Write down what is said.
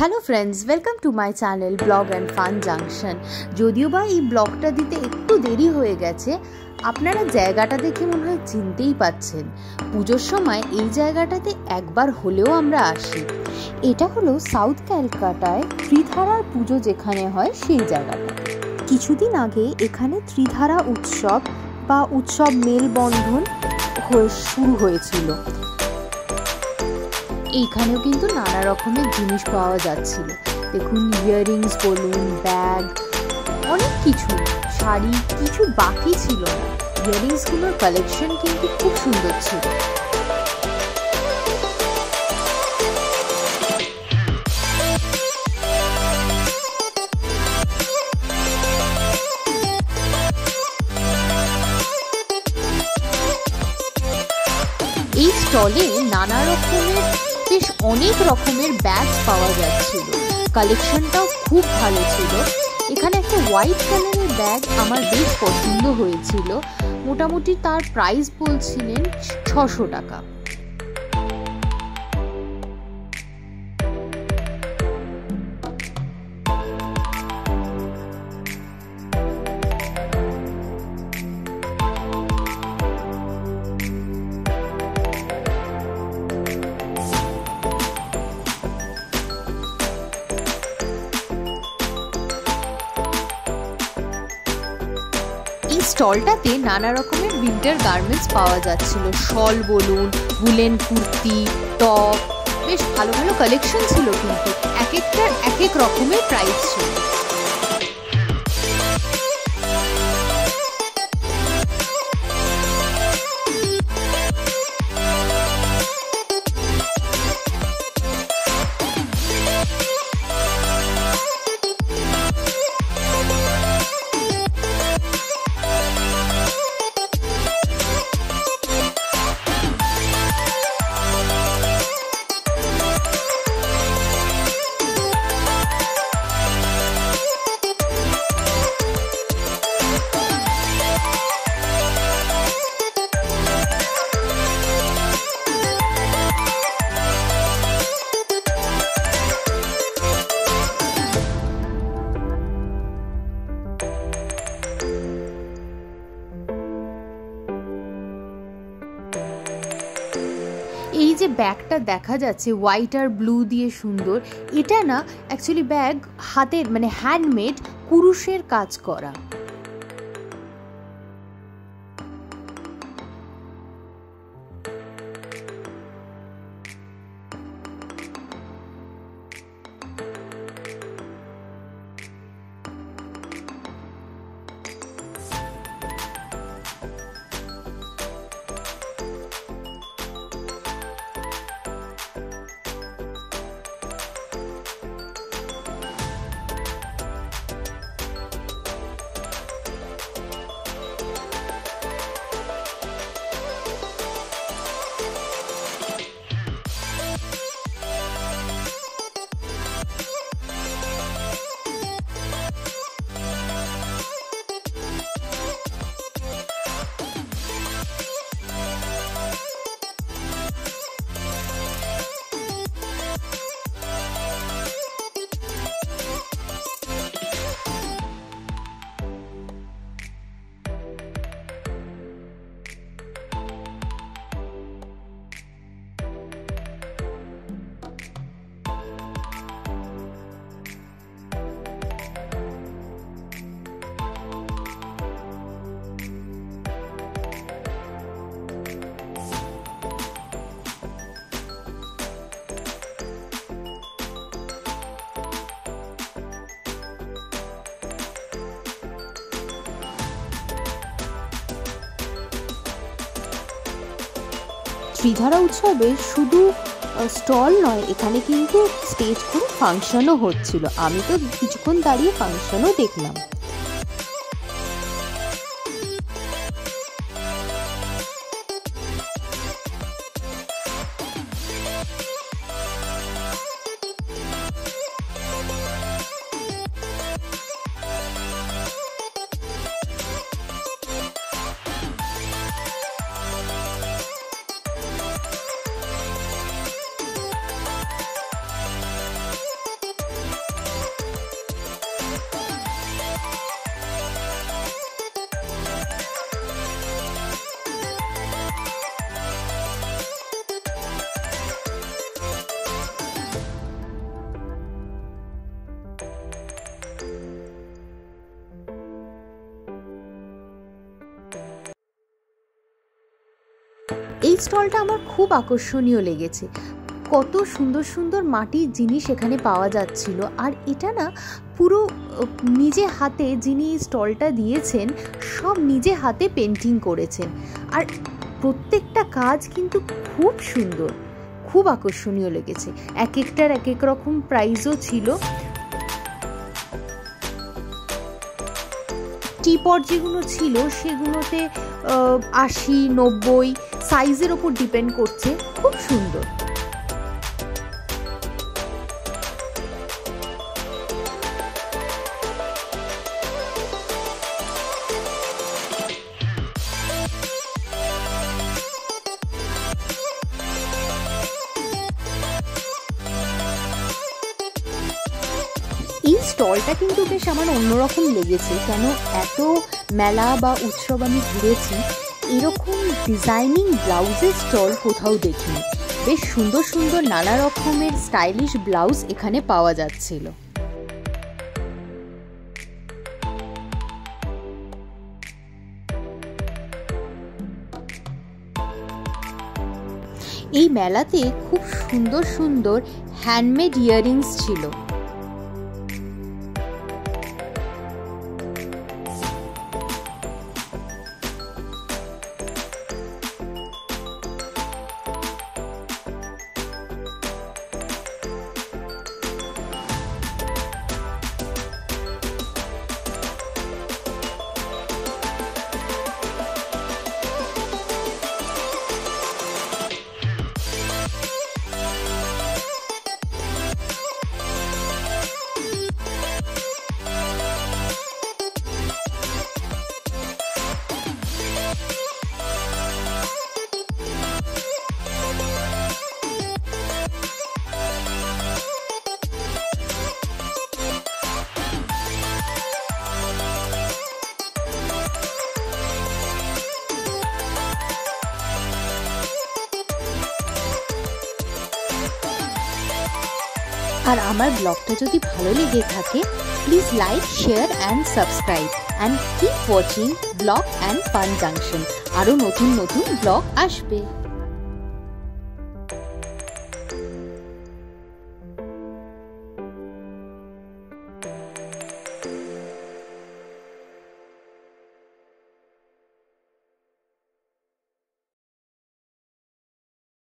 Hello friends, welcome to my channel blog and fun junction. যদিও বা এই ব্লগটা দিতে একটু দেরি হয়ে গেছে, আপনারা জায়গাটা দেখে মনে হয় চিনতেই পাচ্ছেন। পুজোর সময় এই জায়গাটাতে একবার হলেও আমরা আসি। এটা হলো সাউথ ক্যালকাটায় ত্রিধারার পুজো যেখানে হয় সেই জায়গাটা। কিছুদিন আগে এখানে ত্রিধারা উৎসব বা উৎসব মেলবন্ধন শুরু হয়েছিল। এইখানেও কিন্তু নানা রকমের জিনিস পাওয়া যাচ্ছিল। দেখুন, ইয়াররিংস বলুন, ব্যাগ, অনেক কিছু, শাড়ি, কিছু বাকি ছিল না। ইয়াররিংসগুলোর কালেকশন কিন্তু খুব সুন্দর ছিল। এই স্টলে নানা রকমের বেশ অনেক রকমের ব্যাগ পাওয়া যাচ্ছিল। কালেকশনটাও খুব ভালো ছিল। এখানে একটা হোয়াইট কালারের ব্যাগ আমার বেশ পছন্দ হয়েছিল। মোটামুটি তার প্রাইস বলছিলেন 600 টাকা। এই স্টলটাতে নানা রকমের উইন্টার গার্মেন্টস পাওয়া যাচ্ছিল। শল বলুন, উলেন কুর্তি, টপ, বেশ ভালো ভালো কালেকশন ছিল। কিন্তু এক একটার এক এক রকমের প্রাইস ছিল। এই যে ব্যাগটা দেখা যাচ্ছে হোয়াইট আর ব্লু দিয়ে সুন্দর, এটা না অ্যাকচুয়ালি ব্যাগ হাতের মানে হ্যান্ডমেড, কুরুশের কাজ করা। ত্রিধারা উৎসবে শুধু স্টল নয়, এখানে কিন্তু স্টেজ করে ফাংশনও হচ্ছিল। আমি তো কিছুক্ষণ দাঁড়িয়ে ফাংশনও দেখলাম। স্টলটা আমার খুব আকর্ষণীয় লেগেছে। কত সুন্দর সুন্দর মাটির জিনিস এখানে পাওয়া যাচ্ছিল। আর এটা না পুরো নিজে হাতে, যিনি স্টলটা দিয়েছেন সব নিজে হাতে পেন্টিং করেছেন। আর প্রত্যেকটা কাজ কিন্তু খুব সুন্দর, খুব আকর্ষণীয় লেগেছে। এক একটার এক এক রকম প্রাইসও ছিল। টিপট যেগুলো ছিল সেগুলোতে 80-90 সাইজের ওপর ডিপেন্ড করছে। খুব সুন্দর। এই স্টলটা কিন্তু বেশ আমার অন্যরকম লেগেছে, কেন এত মেলা বা উৎসব আমি ঘুরেছি, এরকম ডিজাইনিং ব্লাউজের স্টল কোথাও দেখিনি। বেশ সুন্দর সুন্দর নানা রকমের স্টাইলিশ ব্লাউজ এখানে পাওয়া যাচ্ছিল। এই মেলাতে খুব সুন্দর সুন্দর হ্যান্ডমেড ইয়াররিংস ছিল। আর আমার ব্লগটা যদি ভালো লেগে থাকে, please like, share and subscribe and keep watching blog and fun junction. আরও নতুন নতুন ব্লগ আসবে।